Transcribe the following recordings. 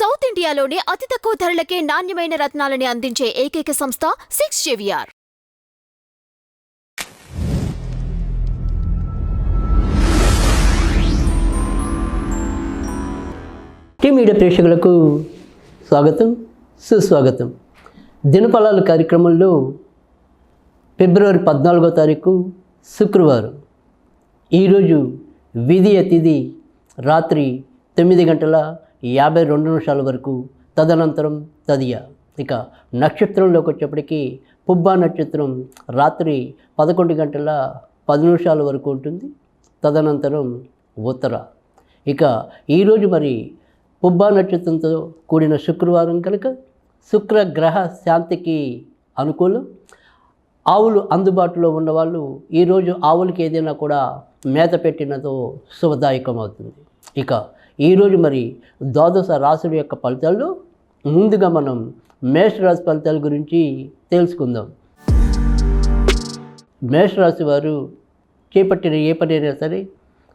South ఇండియాలోనే అతి తక్కువ ధరలకే నాణ్యమైన రత్నాలని అందించే ఏకైక సంస్థ 6JVR. మీడియా ప్రేక్షకులకు స్వాగతం సుస్వాగతం. దినఫలాలు కార్యక్రమంలో ఫిబ్రవరి 14వ తారీఖు శుక్రవారం. ఈరోజు విధియ తిథి రాత్రి 9:52 వరకు, తదనంతరం తదియ. ఇక నక్షత్రంలోకి వచ్చేప్పటికీ పుబ్బా నక్షత్రం రాత్రి 11:10 వరకు ఉంటుంది, తదనంతరం ఉత్తర. ఇక ఈరోజు మరి పుబ్బా నక్షత్రంతో కూడిన శుక్రవారం కనుక శుక్రగ్రహ శాంతికి అనుకూలం. ఆవులు అందుబాటులో ఉన్నవాళ్ళు ఈరోజు ఆవులకి ఏదైనా కూడా మేత పెట్టినతో శుభదాయకం అవుతుంది. ఇక ఈరోజు మరి ద్వాదశ రాశుల యొక్క ఫలితాల్లో ముందుగా మనం మేషరాశి ఫలితాల గురించి తెలుసుకుందాం. మేషరాశి వారు చేపట్టిన ఏ పనైనా సరే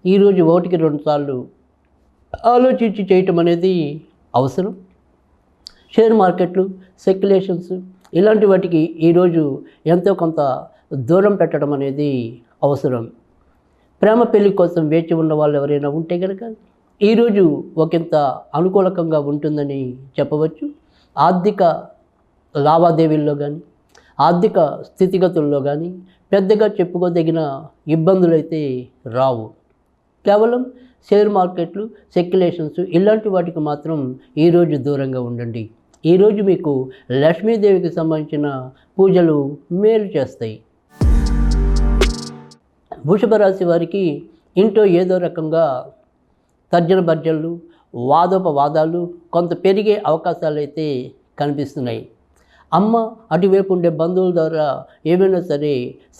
ఈరోజు 1-2 సార్లు ఆలోచించి చేయటం అనేది అవసరం. షేర్ మార్కెట్లు, స్పెక్యులేషన్స్ ఇలాంటి వాటికి ఈరోజు ఎంతో కొంత దూరం పెట్టడం అనేది అవసరం. ప్రేమ పెళ్లి కోసం వేచి ఉన్న వాళ్ళు ఎవరైనా ఉంటే కనుక ఈరోజు ఒకంత అనుకూలకంగా ఉంటుందని చెప్పవచ్చు. ఆర్థిక లావాదేవీల్లో కానీ, ఆర్థిక స్థితిగతుల్లో కానీ పెద్దగా చెప్పుకోదగిన ఇబ్బందులు అయితే రావు. కేవలం షేర్ మార్కెట్లు, స్పెక్యులేషన్స్ ఇలాంటి వాటికి మాత్రం ఈరోజు దూరంగా ఉండండి. ఈరోజు మీకు లక్ష్మీదేవికి సంబంధించిన పూజలు మేలు చేస్తాయి. వృషభ రాశి వారికి ఇంట్లో ఏదో రకంగా తర్జన భర్జనలు, వాదోపవాదాలు కొంత పెరిగే అవకాశాలు అయితే కనిపిస్తున్నాయి. అమ్మ అటువైపు ఉండే బంధువుల ద్వారా ఏమైనా సరే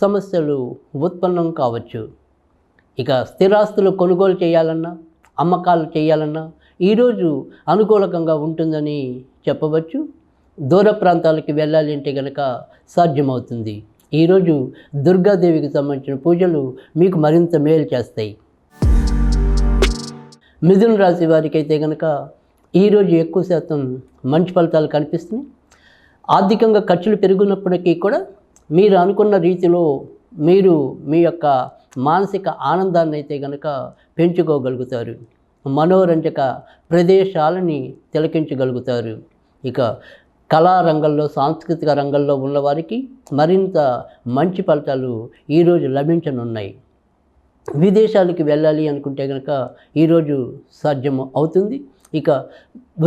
సమస్యలు ఉత్పన్నం కావచ్చు. ఇక స్థిరాస్తులు కొనుగోలు చేయాలన్నా, అమ్మకాలు చేయాలన్నా ఈరోజు అనుకూలకంగా ఉంటుందని చెప్పవచ్చు. దూర ప్రాంతాలకి వెళ్ళాలి అంటే కనుక సాధ్యమవుతుంది. ఈరోజు దుర్గాదేవికి సంబంధించిన పూజలు మీకు మరింత మేలు చేస్తాయి. మిథున రాశి వారికి అయితే కనుక ఈరోజు ఎక్కువ శాతం మంచి ఫలితాలు కనిపిస్తున్నాయి. ఆర్థికంగా ఖర్చులు పెరుగున్నప్పటికీ కూడా మీరు అనుకున్న రీతిలో మీరు మీ యొక్క మానసిక ఆనందాన్ని అయితే కనుక పెంచుకోగలుగుతారు. మనోరంజక ప్రదేశాలని తిలకించగలుగుతారు. ఇక కళారంగంలో, సాంస్కృతిక రంగంలో ఉన్నవారికి మరింత మంచి ఫలితాలు ఈరోజు లభించనున్నాయి. విదేశాలకు వెళ్ళాలి అనుకుంటే కనుక ఈరోజు సాధ్యం అవుతుంది. ఇక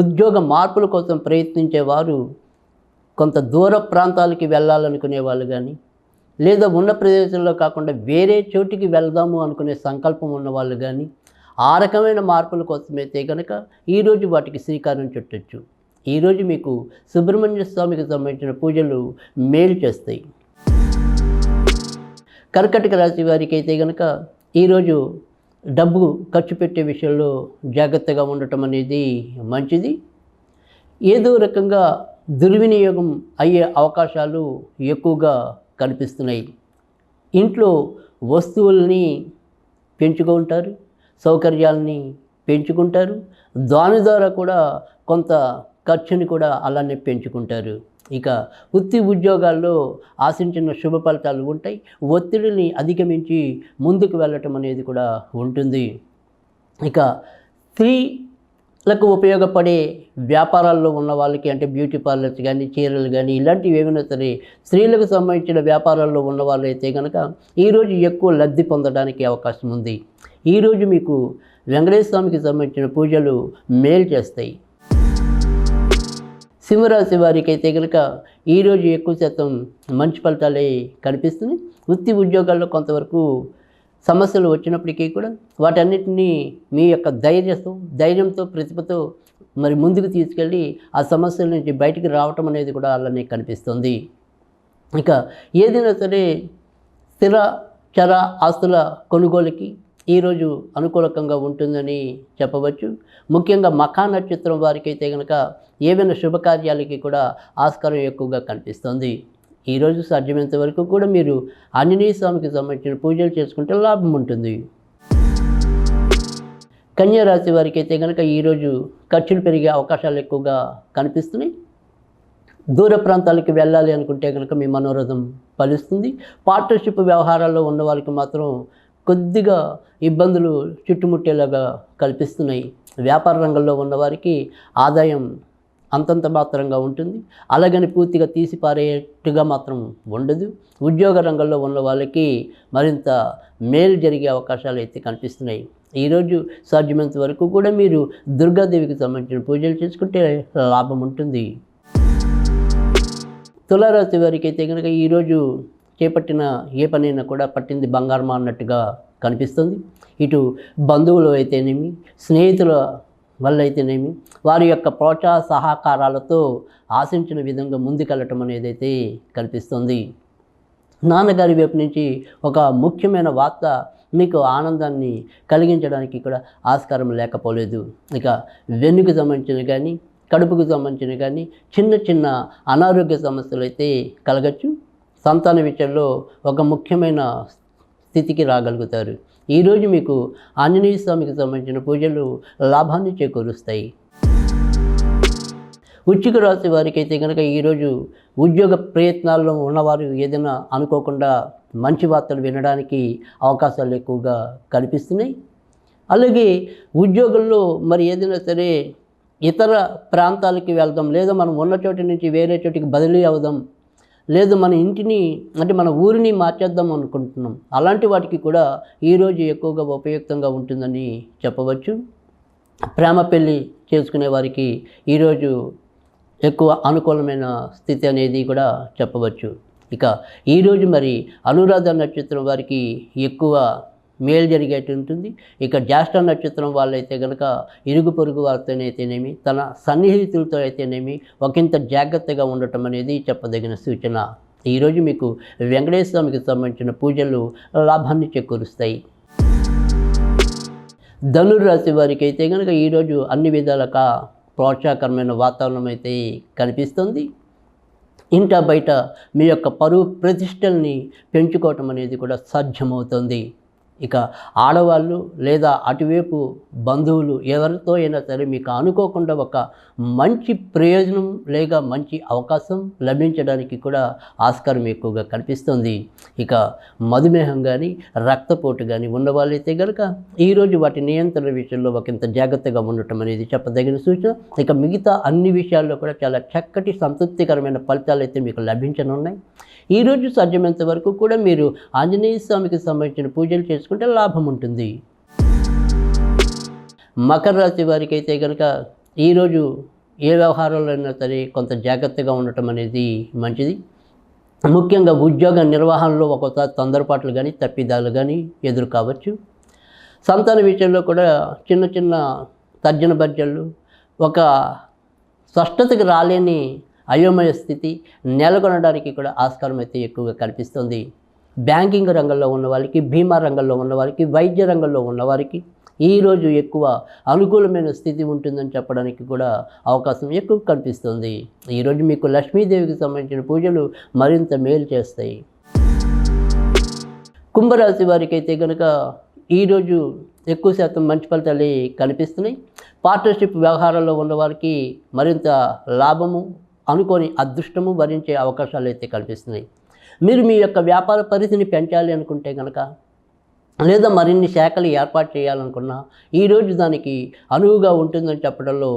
ఉద్యోగ మార్పుల కోసం ప్రయత్నించేవారు కొంత దూర ప్రాంతాలకి వెళ్ళాలనుకునే వాళ్ళు కానీ, లేదా ఉన్న ప్రదేశంలో కాకుండా వేరే చోటికి వెళ్దాము అనుకునే సంకల్పం ఉన్న వాళ్ళు కానీ ఆ రకమైన మార్పుల కోసమైతే కనుక ఈరోజు వాటికి శ్రీకారం చుట్టచ్చు. ఈరోజు మీకు సుబ్రహ్మణ్య స్వామికి సంబంధించిన పూజలు మేలు చేస్తాయి. కర్కాటక రాశి వారికి అయితే కనుక ఈరోజు డబ్బు ఖర్చు పెట్టే విషయంలో జాగ్రత్తగా ఉండటం అనేది మంచిది. ఏదో రకంగా దుర్వినియోగం అయ్యే అవకాశాలు ఎక్కువగా కనిపిస్తున్నాయి. ఇంట్లో వస్తువుల్ని పెంచుకుంటారు, సౌకర్యాలని పెంచుకుంటారు, దాని ద్వారా కూడా కొంత ఖర్చుని కూడా అలానే పెంచుకుంటారు. ఇక వృత్తి ఉద్యోగాల్లో ఆశించిన శుభ ఫలితాలు ఉంటాయి. ఒత్తిడిని అధిగమించి ముందుకు వెళ్ళటం అనేది కూడా ఉంటుంది. ఇక స్త్రీలకు ఉపయోగపడే వ్యాపారాల్లో ఉన్న వాళ్ళకి, అంటే బ్యూటీ పార్లర్స్ కానీ, చీరలు కానీ ఇలాంటివి ఏమైనా సరే స్త్రీలకు సంబంధించిన వ్యాపారాల్లో ఉన్న వాళ్ళు అయితే కనుక ఈరోజు ఎక్కువ లబ్ధి పొందడానికి అవకాశం ఉంది. ఈరోజు మీకు వెంకటేశ్వర స్వామికి సంబంధించిన పూజలు మేలు చేస్తాయి. సింహరాశి వారికి అయితే కనుక ఈరోజు ఎక్కువ శాతం మంచి ఫలితాలే కనిపిస్తుంది. వృత్తి ఉద్యోగాల్లో కొంతవరకు సమస్యలు వచ్చినప్పటికీ కూడా వాటన్నిటినీ మీ యొక్క ధైర్యంతో, ప్రతిభతో మరి ముందుకు తీసుకెళ్ళి ఆ సమస్యల నుంచి బయటికి రావటం అనేది కూడా అలానే కనిపిస్తుంది. ఇక ఏదైనా సరే స్థిర చర ఆస్తుల కొనుగోలుకి ఈరోజు అనుకూలకంగా ఉంటుందని చెప్పవచ్చు. ముఖ్యంగా మఖా నక్షత్రం వారికి అయితే కనుక ఏవైనా శుభకార్యాలకి కూడా ఆస్కారం ఎక్కువగా కనిపిస్తుంది. ఈరోజు సాధ్యమైనంత వరకు కూడా మీరు ఆంజనేయ స్వామికి సంబంధించిన పూజలు చేసుకుంటే లాభం ఉంటుంది. కన్యా రాశి వారికి అయితే కనుక ఈరోజు ఖర్చులు పెరిగే అవకాశాలు ఎక్కువగా కనిపిస్తున్నాయి. దూర ప్రాంతాలకు వెళ్ళాలి అనుకుంటే కనుక మీ మనోరథం ఫలిస్తుంది. పార్ట్నర్షిప్ వ్యవహారాల్లో ఉన్న వారికి మాత్రం కొద్దిగా ఇబ్బందులు చుట్టుముట్టేలాగా కల్పిస్తున్నాయి. వ్యాపార రంగంలో ఉన్నవారికి ఆదాయం అంతంత మాత్రంగా ఉంటుంది, అలాగని పూర్తిగా తీసిపారేట్టుగా మాత్రం ఉండదు. ఉద్యోగ రంగంలో ఉన్న వాళ్ళకి మరింత మేలు జరిగే అవకాశాలు అయితే కనిపిస్తున్నాయి. ఈరోజు సాధ్యమైనంత వరకు కూడా మీరు దుర్గాదేవికి సంబంధించిన పూజలు చేసుకుంటే లాభం ఉంటుంది. తులారాశి వారికి అయితే కనుక ఈరోజు చేపట్టిన ఏ పనైనా కూడా పట్టింది బంగారమా అన్నట్టుగా కనిపిస్తుంది. ఇటు బంధువులు అయితేనేమి, స్నేహితుల వల్ల అయితేనేమి, వారి యొక్క ప్రోత్సాహ సహకారాలతో ఆశించిన విధంగా ముందుకెళ్ళటం అనేది అయితే కనిపిస్తుంది. నాన్నగారి వైపు నుంచి ఒక ముఖ్యమైన వార్త మీకు ఆనందాన్ని కలిగించడానికి కూడా ఆస్కారం లేకపోలేదు. ఇక వెన్నుకు సంబంధించిన కానీ, కడుపుకు సంబంధించిన కానీ చిన్న చిన్న అనారోగ్య సమస్యలు అయితే కలగచ్చు. సంతాన విషయంలో ఒక ముఖ్యమైన స్థితికి రాగలుగుతారు. ఈరోజు మీకు ఆంజనేయ స్వామికి సంబంధించిన పూజలు లాభాన్ని చేకూరుస్తాయి. వృశ్చిక రాశి వారికి అయితే కనుక ఈరోజు ఉద్యోగ ప్రయత్నాల్లో ఉన్నవారు ఏదైనా అనుకోకుండా మంచి వార్తలు వినడానికి అవకాశాలు ఎక్కువగా కనిపిస్తున్నాయి. అలాగే ఉద్యోగంలో మరి ఏదైనా సరే ఇతర ప్రాంతాలకి వెళ్దాం, లేదా మనం ఉన్న చోటి నుంచి వేరే చోటికి బదిలీ అవుదాం, లేదు మన ఇంటిని అంటే మన ఊరిని మార్చేద్దాం అనుకుంటున్నాం, అలాంటి వాటికి కూడా ఈరోజు ఎక్కువగా ఉపయుక్తంగా ఉంటుందని చెప్పవచ్చు. ప్రేమ పెళ్ళి చేసుకునే వారికి ఈరోజు ఎక్కువ అనుకూలమైన స్థితి అనేది కూడా చెప్పవచ్చు. ఇక ఈరోజు మరి అనురాధ నక్షత్రం వారికి ఎక్కువ మేలు జరిగేట్టు ఉంటుంది. ఇక జ్యేష్ఠ నక్షత్రం వాళ్ళైతే కనుక ఇరుగు పొరుగు వారితోనైతేనేమి, తన సన్నిహితులతో అయితేనేమి ఒకంత జాగ్రత్తగా ఉండటం అనేది చెప్పదగిన సూచన. ఈరోజు మీకు వెంకటేశ్వర స్వామికి సంబంధించిన పూజలు లాభాన్ని చేకూరుస్తాయి. ధనుర్రాశి వారికి అయితే కనుక ఈరోజు అన్ని విధాలుగా ప్రోత్సాహకరమైన వాతావరణం అయితే కనిపిస్తుంది. ఇంట బయట మీ యొక్క పరువు ప్రతిష్టల్ని పెంచుకోవటం అనేది కూడా సాధ్యమవుతుంది. ఇక ఆడవాళ్ళు లేదా అటువైపు బంధువులు ఎవరితో అయినా సరే మీకు అనుకోకుండా ఒక మంచి ప్రయోజనం లేక మంచి అవకాశం లభించడానికి కూడా ఆస్కారం ఎక్కువగా కనిపిస్తుంది. ఇక మధుమేహం కానీ రక్తపోటు కానీ ఉన్నవాళ్ళైతే కనుక ఈరోజు వాటి నియంత్రణ విషయంలో ఒకంత జాగ్రత్తగా ఉండటం అనేది చెప్పదగిన సూచన. ఇక మిగతా అన్ని విషయాల్లో కూడా చాలా చక్కటి సంతృప్తికరమైన ఫలితాలు అయితే మీకు లభించనున్నాయి. ఈరోజు సాధ్యమైనంత వరకు కూడా మీరు ఆంజనేయ స్వామికి సంబంధించిన పూజలు చేసుకుంటే లాభం ఉంటుంది. మకర రాశి వారికి అయితే కనుక ఈరోజు ఏ వ్యవహారంలో అయినా సరే కొంత జాగ్రత్తగా ఉండటం అనేది మంచిది. ముఖ్యంగా ఉద్యోగ నిర్వహణలో ఒక్కోసారి తొందరపాట్లు కానీ తప్పిదాలు కానీ ఎదురు కావచ్చు. సంతాన విషయంలో కూడా చిన్న చిన్న తర్జన భర్జనలు, ఒక స్పష్టతకు రాలేని అయోమయ స్థితి నెలకొనడానికి కూడా ఆస్కారం అయితే ఎక్కువగా కనిపిస్తుంది. బ్యాంకింగ్ రంగంలో ఉన్న వాళ్ళకి, బీమా రంగంలో ఉన్న వారికి, వైద్య రంగంలో ఉన్నవారికి ఈరోజు ఎక్కువ అనుకూలమైన స్థితి ఉంటుందని చెప్పడానికి కూడా అవకాశం ఎక్కువ కనిపిస్తుంది. ఈరోజు మీకు లక్ష్మీదేవికి సంబంధించిన పూజలు మరింత మేలు చేస్తాయి. కుంభరాశి వారికి అయితే కనుక ఈరోజు ఎక్కువ శాతం మంచి ఫలితాలు కనిపిస్తున్నాయి. పార్ట్నర్షిప్ వ్యవహారాల్లో ఉన్నవారికి మరింత లాభము, అనుకోని అదృష్టము వరించే అవకాశాలు అయితే కనిపిస్తున్నాయి. మీరు మీ యొక్క వ్యాపార పరిధిని పెంచాలి అనుకుంటే కనుక, లేదా మరిన్ని శాఖలు ఏర్పాటు చేయాలనుకున్నా ఈరోజు దానికి అనువుగా ఉంటుందని చెప్పడంలో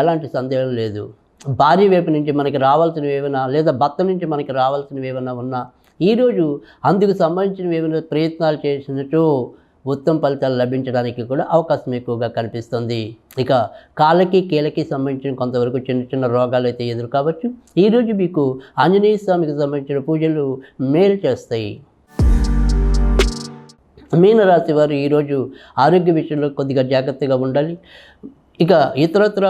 ఎలాంటి సందేహం లేదు. భార్య వైపు నుంచి మనకి రావాల్సినవి ఏమైనా, లేదా భర్త నుంచి మనకి రావాల్సినవి ఏమైనా ఉన్నా ఈరోజు అందుకు సంబంధించినవి ఏమైనా ప్రయత్నాలు చేసినట్టు ఉత్తమ ఫలితాలు లభించడానికి కూడా అవకాశం ఎక్కువగా కనిపిస్తుంది. ఇక కాళ్ళకి కీళ్ళకి సంబంధించిన కొంతవరకు చిన్న చిన్న రోగాలు అయితే ఎదురు కావచ్చు. ఈరోజు మీకు ఆంజనేయ స్వామికి సంబంధించిన పూజలు మేలు చేస్తాయి. మీనరాశి వారు ఈరోజు ఆరోగ్య విషయంలో కొద్దిగా జాగ్రత్తగా ఉండాలి. ఇక ఇతరత్ర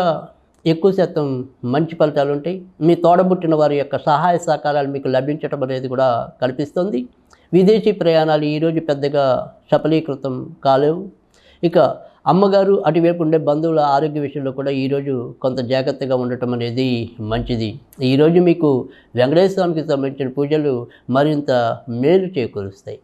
ఎక్కువ శాతం మంచి ఫలితాలు ఉంటాయి. మీ తోడబుట్టిన వారి యొక్క సహాయ సహకారాలు మీకు లభించడం అనేది కూడా కనిపిస్తుంది. విదేశీ ప్రయాణాలు ఈరోజు పెద్దగా సఫలీకృతం కాలేవు. ఇక అమ్మగారు అటువైపు ఉండే బంధువుల ఆరోగ్య విషయంలో కూడా ఈరోజు కొంత జాగ్రత్తగా ఉండటం అనేది మంచిది. ఈరోజు మీకు వెంకటేశ్వర స్వామికి సంబంధించిన పూజలు మరింత మేలు చేకూరుస్తాయి.